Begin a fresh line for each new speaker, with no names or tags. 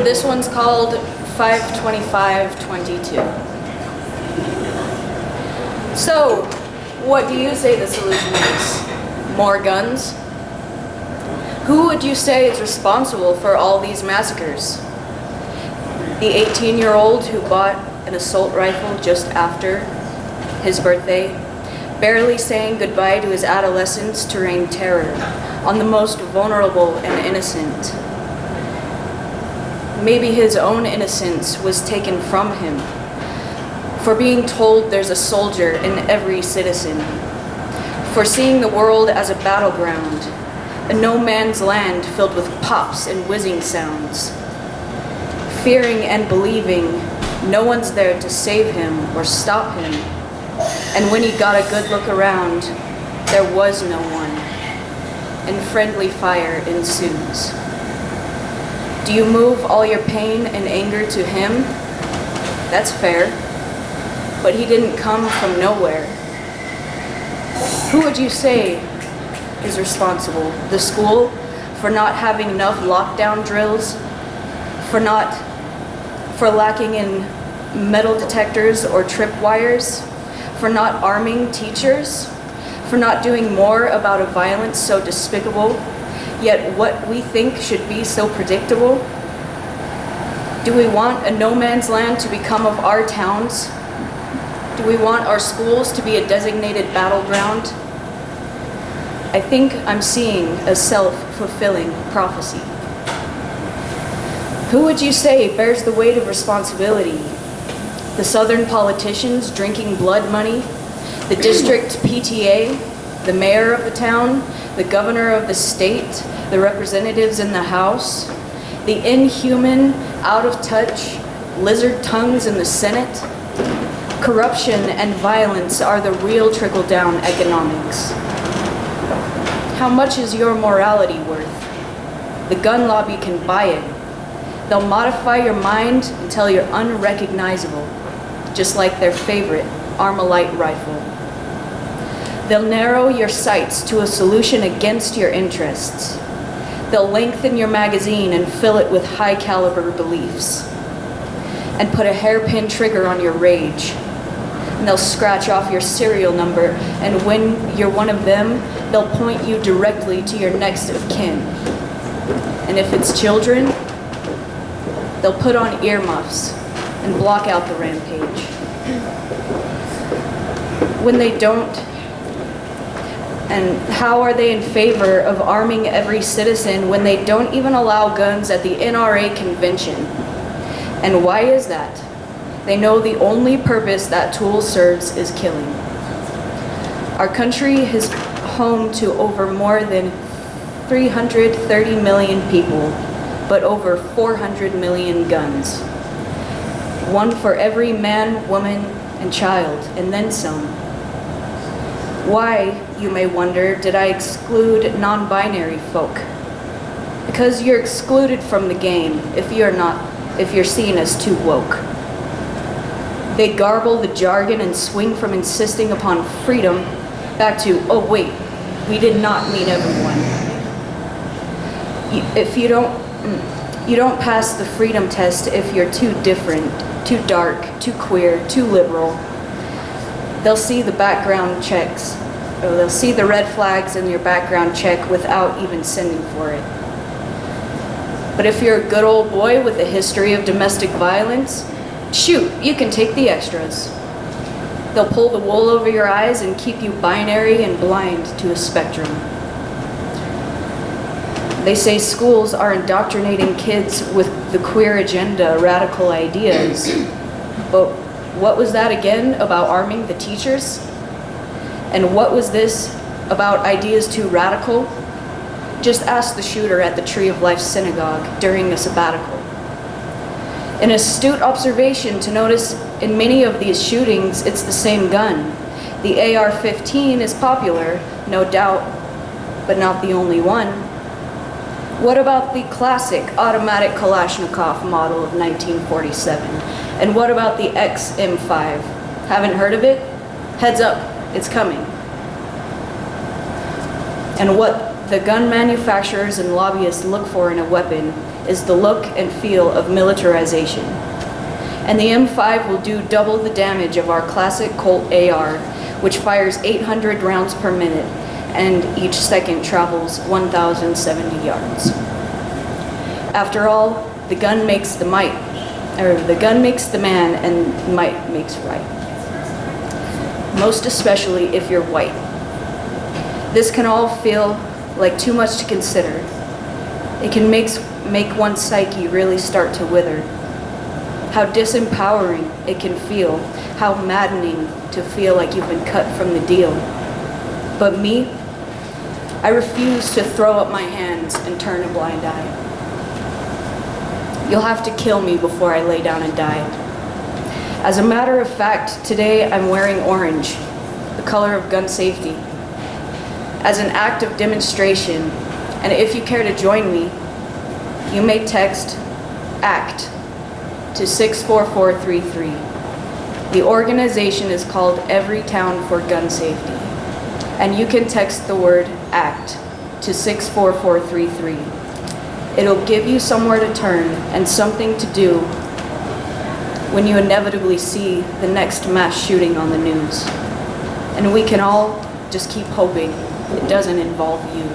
This one's called 52522. So, what do you say the solution is? More guns? Who would you say is responsible for all these massacres? The 18-year-old who bought an assault rifle just after his birthday, barely saying goodbye to his adolescence to rain terror on the most vulnerable and innocent. Maybe his own innocence was taken from him for being told there's a soldier in every citizen, for seeing the world as a battleground, a no man's land filled with pops and whizzing sounds, fearing and believing no one's there to save him or stop him. And when he got a good look around, there was no one, and friendly fire ensues. Do you move all your pain and anger to him? That's fair, but he didn't come from nowhere. Who would you say is responsible? The school for not having enough lockdown drills, for lacking in metal detectors or tripwires, for not arming teachers, for not doing more about a violence so despicable, yet what we think should be so predictable? Do we want a no man's land to become of our towns? Do we want our schools to be a designated battleground? I think I'm seeing a self-fulfilling prophecy. Who would you say bears the weight of responsibility? The Southern politicians drinking blood money, the district PTA, the mayor of the town, the governor of the state, the representatives in the House, the inhuman, out-of-touch lizard tongues in the Senate? Corruption and violence are the real trickle-down economics. How much is your morality worth? The gun lobby can buy it. They'll modify your mind until you're unrecognizable, just like their favorite Armalite rifle. They'll narrow your sights to a solution against your interests. They'll lengthen your magazine and fill it with high-caliber beliefs, and put a hairpin trigger on your rage. And they'll scratch off your serial number, and when you're one of them, they'll point you directly to your next of kin. And if it's children, they'll put on earmuffs and block out the rampage. When they don't, and how are they in favor of arming every citizen when they don't even allow guns at the NRA convention? And why is that? They know the only purpose that tool serves is killing. Our country is home to over more than 330 million people, but over 400 million guns. One for every man, woman, and child, and then some. Why, you may wonder, did I exclude non-binary folk? Because you're excluded from the game if you're seen as too woke. They garble the jargon and swing from insisting upon freedom back to, oh wait, we did not mean everyone. If you don't pass the freedom test if you're too different, too dark, too queer, too liberal. They'll see the background checks, or they'll see the red flags in your background check without even sending for it. But if you're a good old boy with a history of domestic violence, shoot, you can take the extras. They'll pull the wool over your eyes and keep you binary and blind to a spectrum. They say schools are indoctrinating kids with the queer agenda, radical ideas. But what was that again about arming the teachers? And what was this about ideas too radical? Just ask the shooter at the Tree of Life synagogue during the sabbatical. An astute observation to notice in many of these shootings, it's the same gun. The AR-15 is popular, no doubt, but not the only one. What about the classic automatic Kalashnikov model of 1947? And what about the XM5? Haven't heard of it? Heads up, it's coming. And what the gun manufacturers and lobbyists look for in a weapon is the look and feel of militarization. And the M5 will do double the damage of our classic Colt AR, which fires 800 rounds per minute and each second travels 1,070 yards. After all, the gun makes the man and might makes right. Most especially if you're white. This can all feel like too much to consider. It can make one's psyche really start to wither. How disempowering it can feel, how maddening to feel like you've been cut from the deal. But me, I refuse to throw up my hands and turn a blind eye. You'll have to kill me before I lay down and die. As a matter of fact, today I'm wearing orange, the color of gun safety, as an act of demonstration. And if you care to join me, you may text ACT to 64433. The organization is called Every Town for Gun Safety, and you can text the word ACT to 64433. It'll give you somewhere to turn and something to do when you inevitably see the next mass shooting on the news. And we can all just keep hoping it doesn't involve you.